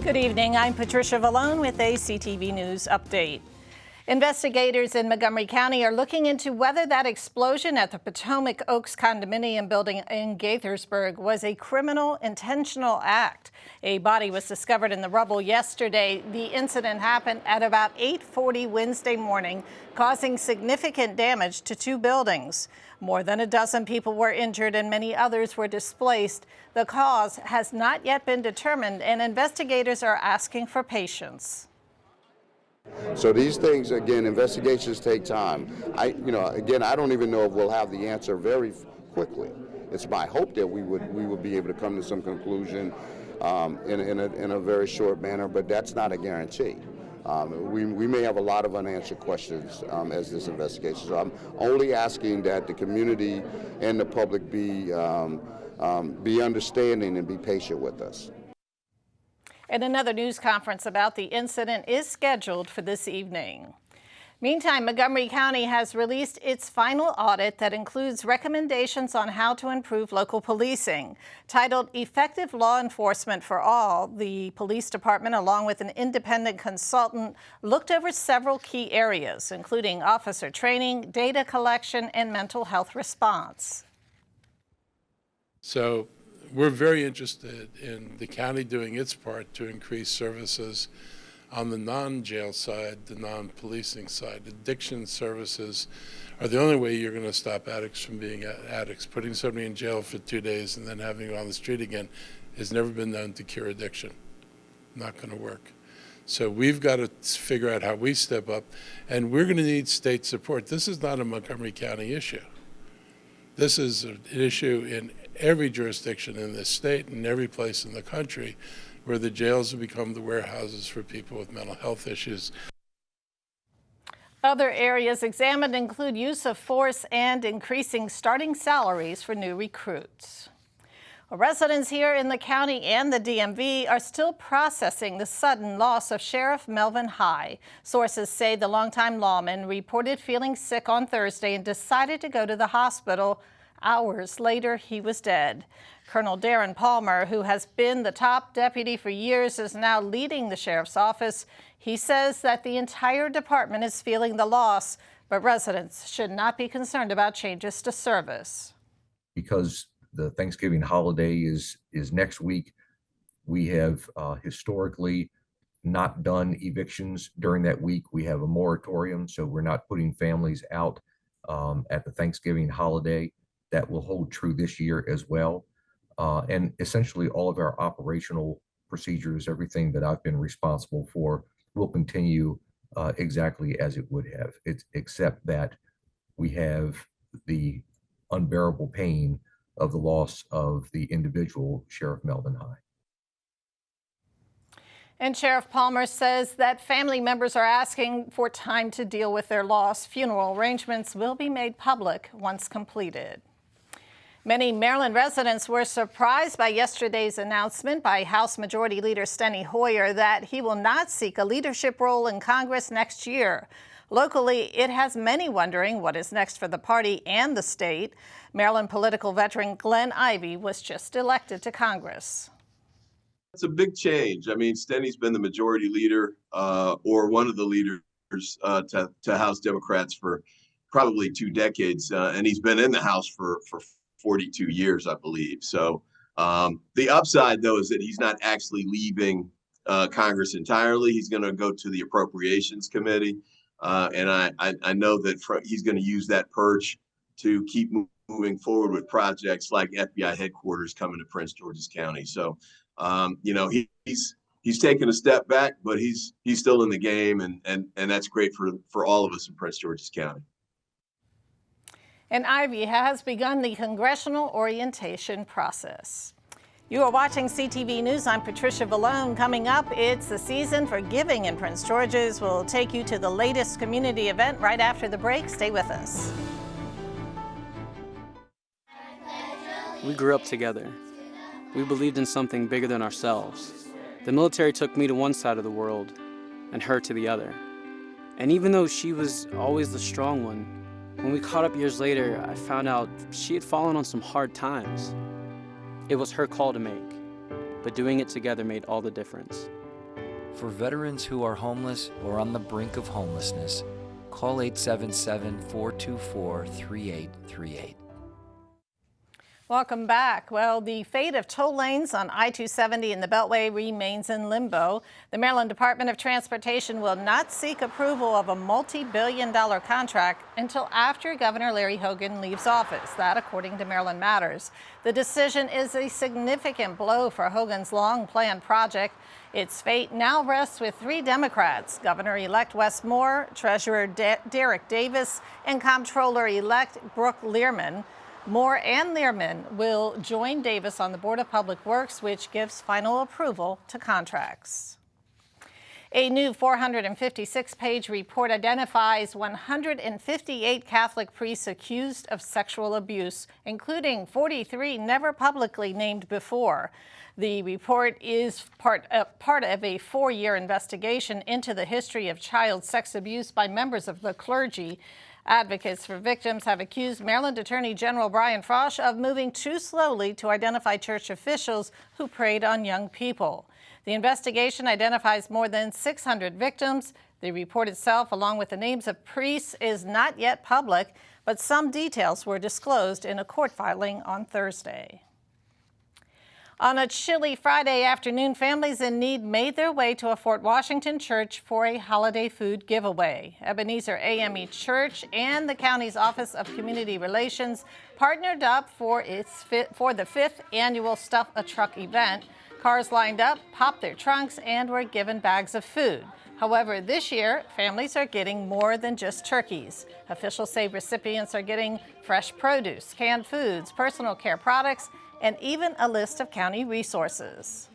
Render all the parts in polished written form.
Good evening. I'm Patricia Vallone with a CTV News update. Investigators in Montgomery County are looking into whether that explosion at the Potomac Oaks condominium building in Gaithersburg was a criminal intentional act. A body was discovered in the rubble yesterday. The incident happened at about 8:40 Wednesday morning, causing significant damage to two buildings. More than a dozen people were injured and many others were displaced. The cause has not yet been determined, and investigators are asking for patience. So these things, again, investigations take time. I don't even know if we'll have the answer very quickly. It's my hope that we would be able to come to some conclusion in a very short manner, but that's not a guarantee. We may have a lot of unanswered questions as this investigation. So I'm only asking that the community and the public be understanding and be patient with us. And another news conference about the incident is scheduled for this evening. Meantime, Montgomery County has released its final audit that includes recommendations on how to improve local policing. Titled Effective Law Enforcement for All, the police department, along with an independent consultant, looked over several key areas, including officer training, data collection, and mental health response. So we're very interested in the county doing its part to increase services on the non-jail side, the non-policing side. Addiction services are the only way you're going to stop addicts from being addicts. Putting somebody in jail for 2 days and then having them on the street again has never been known to cure addiction. Not going to work. So we've got to figure out how we step up, and we're going to need state support. This is not a Montgomery County issue. This is an issue in every jurisdiction in this state and every place in the country where the jails have become the warehouses for people with mental health issues. Other areas examined include use of force and increasing starting salaries for new recruits. Well, residents here in the county and the DMV are still processing the sudden loss of Sheriff Melvin High. Sources say the longtime lawman reported feeling sick on Thursday and decided to go to the hospital. Hours later, he was dead. Colonel Darren Palmer, who has been the top deputy for years, is now leading the sheriff's office. He says that the entire department is feeling the loss, but residents should not be concerned about changes to service. Because the Thanksgiving holiday is next week, we have historically not done evictions during that week. We have a moratorium, so we're not putting families out at the Thanksgiving holiday. That will hold true this year as well. And essentially all of our operational procedures, everything that I've been responsible for, will continue exactly as it would have, except that we have the unbearable pain of the loss of the individual Sheriff Melvin High. And Sheriff Palmer says that family members are asking for time to deal with their loss. Funeral arrangements will be made public once completed. Many Maryland residents were surprised by yesterday's announcement by House Majority Leader Steny Hoyer that he will not seek a leadership role in Congress next year. Locally, it has many wondering what is next for the party and the state. Maryland political veteran Glenn Ivey was just elected to Congress. It's a big change. I mean, Steny's been the majority leader or one of the leaders to House Democrats for probably 2 decades, and he's been in the House for 42 years, I believe. So the upside, though, is that he's not actually leaving Congress entirely. He's going to go to the Appropriations Committee. And I know that he's going to use that perch to keep moving forward with projects like FBI headquarters coming to Prince George's County. So, he's taken a step back, but he's still in the game, and that's great for all of us in Prince George's County. And Ivey has begun the congressional orientation process. You are watching CTV News. I'm Patricia Vallone. Coming up, it's the season for giving in Prince George's. We'll take you to the latest community event right after the break. Stay with us. We grew up together. We believed in something bigger than ourselves. The military took me to one side of the world and her to the other. And even though she was always the strong one, when we caught up years later, I found out she had fallen on some hard times. It was her call to make, but doing it together made all the difference. For veterans who are homeless or on the brink of homelessness, call 877-424-3838. Welcome back. Well, the fate of toll lanes on I-270 and the Beltway remains in limbo. The Maryland Department of Transportation will not seek approval of a multi-billion-dollar contract until after Governor Larry Hogan leaves office. That, according to Maryland Matters. The decision is a significant blow for Hogan's long-planned project. Its fate now rests with 3 Democrats, Governor-elect Wes Moore, Treasurer Derek Davis, and Comptroller-elect Brooke Learman. Moore and Learman will join Davis on the Board of Public Works, which gives final approval to contracts. A new 456-page report identifies 158 Catholic priests accused of sexual abuse, including 43 never publicly named before. The report is part of a 4-year investigation into the history of child sex abuse by members of the clergy. Advocates for victims have accused Maryland Attorney General Brian Frosh of moving too slowly to identify church officials who preyed on young people. The investigation identifies more than 600 victims. The report itself, along with the names of priests, is not yet public, but some details were disclosed in a court filing on Thursday. On a chilly Friday afternoon, families in need made their way to a Fort Washington church for a holiday food giveaway. Ebenezer AME Church and the county's Office of Community Relations partnered up for the 5th annual Stuff a Truck event. Cars lined up, popped their trunks, and were given bags of food. However, this year, families are getting more than just turkeys. Officials say recipients are getting fresh produce, canned foods, personal care products, and even a list of county resources.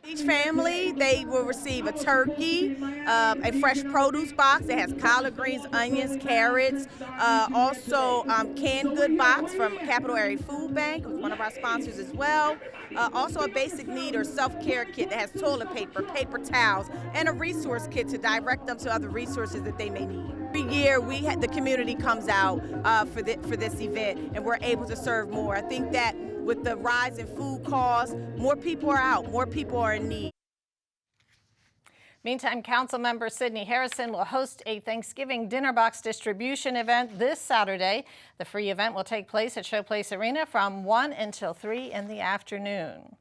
Each family, they will receive a turkey, a fresh produce box that has collard greens, onions, carrots, also canned good box from Capital Area Food Bank, one of our sponsors as well. Also a basic need or self-care kit that has toilet paper, paper towels, and a resource kit to direct them to other resources that they may need. Every year, the community comes out for this event, and we're able to serve more. I think that with the rise in food costs, more people are out, more people are in need. Meantime, Councilmember Sidney Harrison will host a Thanksgiving dinner box distribution event this Saturday. The free event will take place at Showplace Arena from 1 until 3 in the afternoon.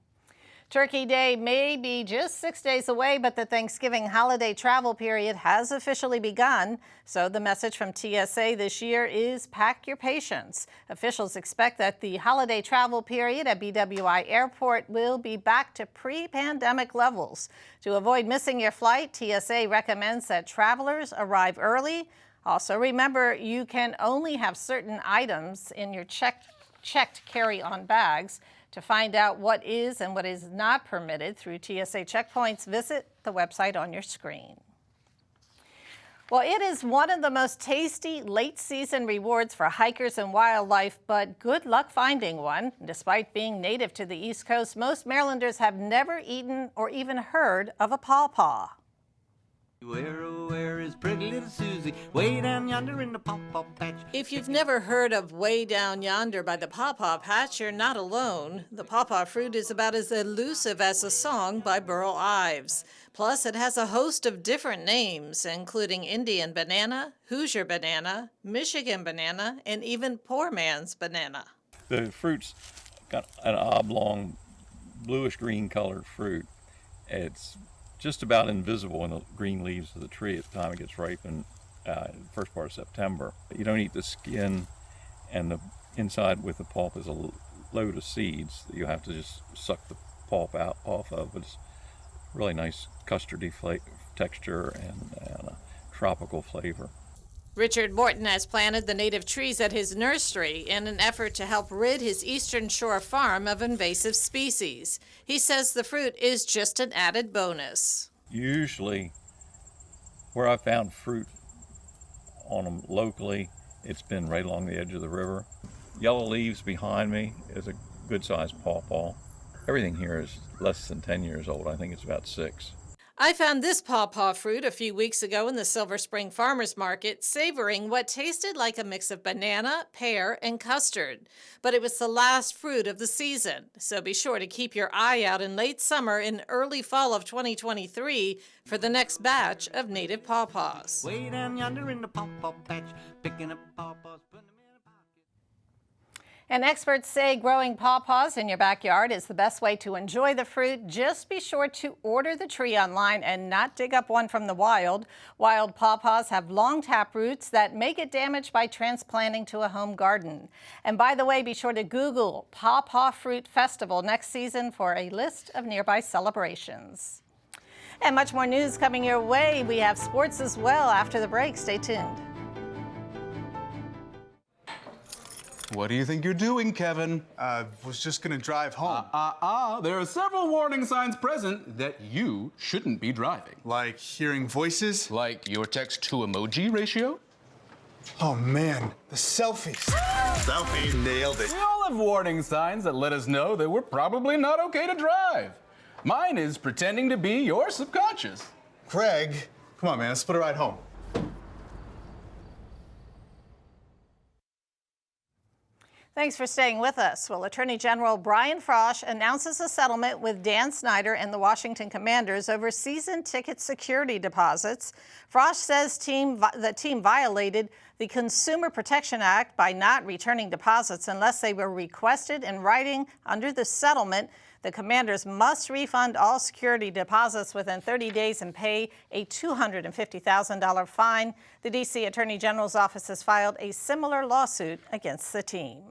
Turkey Day may be just 6 days away, but the Thanksgiving holiday travel period has officially begun. So the message from TSA this year is pack your patience. Officials expect that the holiday travel period at BWI Airport will be back to pre-pandemic levels. To avoid missing your flight, TSA recommends that travelers arrive early. Also, remember, you can only have certain items in your checked carry-on bags. To find out what is and what is not permitted through TSA checkpoints, visit the website on your screen. Well, it is one of the most tasty late-season rewards for hikers and wildlife, but good luck finding one. Despite being native to the East Coast, most Marylanders have never eaten or even heard of a pawpaw. Where is pretty little Susie? Way down yonder in the pawpaw patch. If you've never heard of Way Down Yonder by the Pawpaw Patch, you're not alone. The pawpaw fruit is about as elusive as a song by Burl Ives. Plus, it has a host of different names, including Indian banana, Hoosier banana, Michigan banana, and even poor man's banana. The fruit's got an oblong, bluish-green colored fruit. It's just about invisible in the green leaves of the tree at the time it gets ripened, first part of September. You don't eat the skin, and the inside with the pulp is a load of seeds that you have to just suck the pulp out off of. But it's really nice custardy texture and a tropical flavor. Richard Morton has planted the native trees at his nursery in an effort to help rid his Eastern Shore farm of invasive species. He says the fruit is just an added bonus. Usually, where I found fruit on them locally, it's been right along the edge of the river. Yellow leaves behind me is a good-sized pawpaw. Everything here is less than 10 years old. I think it's about 6. I found this pawpaw fruit a few weeks ago in the Silver Spring Farmers Market, savoring what tasted like a mix of banana, pear, and custard. But it was the last fruit of the season, so be sure to keep your eye out in late summer and early fall of 2023 for the next batch of native pawpaws. Way down yonder in the pawpaw patch, picking up pawpaws, putting them in a pocket. And experts say growing pawpaws in your backyard is the best way to enjoy the fruit. Just be sure to order the tree online and not dig up one from the wild. Wild pawpaws have long tap roots that may get damaged by transplanting to a home garden. And by the way, be sure to Google Pawpaw Fruit Festival next season for a list of nearby celebrations. And much more news coming your way. We have sports as well after the break. Stay tuned. What do you think you're doing, Kevin? Was just gonna drive home. There are several warning signs present that you shouldn't be driving. Like hearing voices? Like your text-to-emoji ratio? Oh man, the selfies. Selfie, nailed it. We all have warning signs that let us know that we're probably not okay to drive. Mine is pretending to be your subconscious. Craig, come on man, let's put a ride home. Thanks for staying with us. Well, Attorney General Brian Frosh announces a settlement with Dan Snyder and the Washington Commanders over season ticket security deposits. Frosh says the team violated the Consumer Protection Act by not returning deposits unless they were requested in writing. Under the settlement, the Commanders must refund all security deposits within 30 days and pay a $250,000 fine. The D.C. Attorney General's office has filed a similar lawsuit against the team.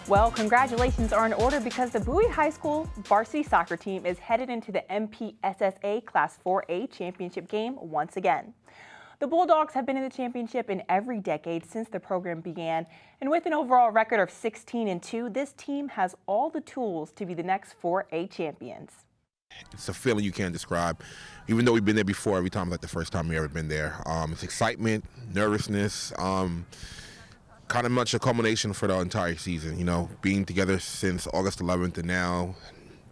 Well, congratulations are in order because the Bowie High School varsity soccer team is headed into the MPSSA Class 4A championship game once again. The Bulldogs have been in the championship in every decade since the program began, and with an overall record of 16-2, this team has all the tools to be the next 4A champions. It's a feeling you can't describe. Even though we've been there before, every time it's like the first time we've ever been there. It's excitement, nervousness, kind of much a culmination for the entire season, you know, being together since August 11th and now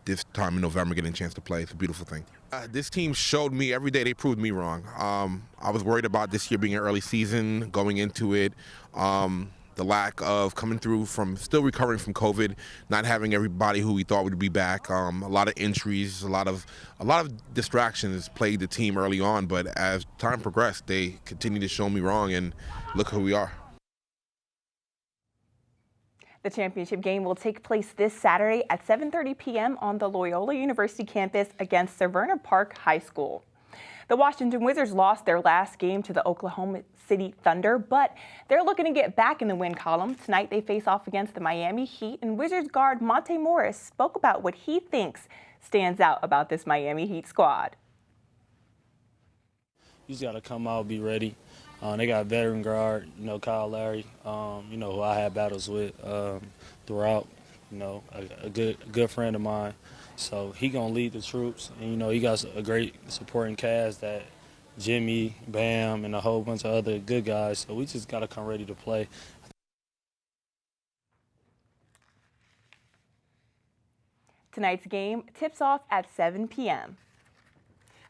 this time in November getting a chance to play. It's a beautiful thing. This team showed me every day, they proved me wrong. I was worried about this year being an early season, going into it, the lack of coming through from still recovering from COVID, not having everybody who we thought would be back, a lot of injuries, a lot of distractions plagued the team early on, but as time progressed, they continued to show me wrong, and look who we are. The championship game will take place this Saturday at 7:30 p.m. on the Loyola University campus against Severna Park High School. The Washington Wizards lost their last game to the Oklahoma City Thunder, but they're looking to get back in the win column. Tonight they face off against the Miami Heat, and Wizards guard Monte Morris spoke about what he thinks stands out about this Miami Heat squad. You just got to come out, be ready. They got a veteran guard, you know, Kyle Lowry, you know, who I had battles with throughout, you know, a good friend of mine. So he going to lead the troops. And, you know, he got a great supporting cast that Jimmy, Bam, and a whole bunch of other good guys. So we just got to come ready to play. Tonight's game tips off at 7 p.m.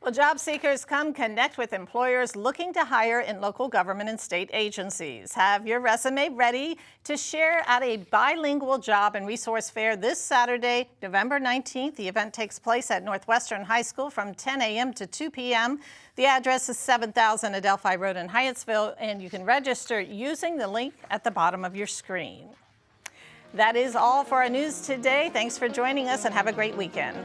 Well, job seekers, come connect with employers looking to hire in local government and state agencies. Have your resume ready to share at a bilingual job and resource fair this Saturday, November 19th. The event takes place at Northwestern High School from 10 a.m. to 2 p.m. The address is 7000 Adelphi Road in Hyattsville, and you can register using the link at the bottom of your screen. That is all for our news today. Thanks for joining us and have a great weekend.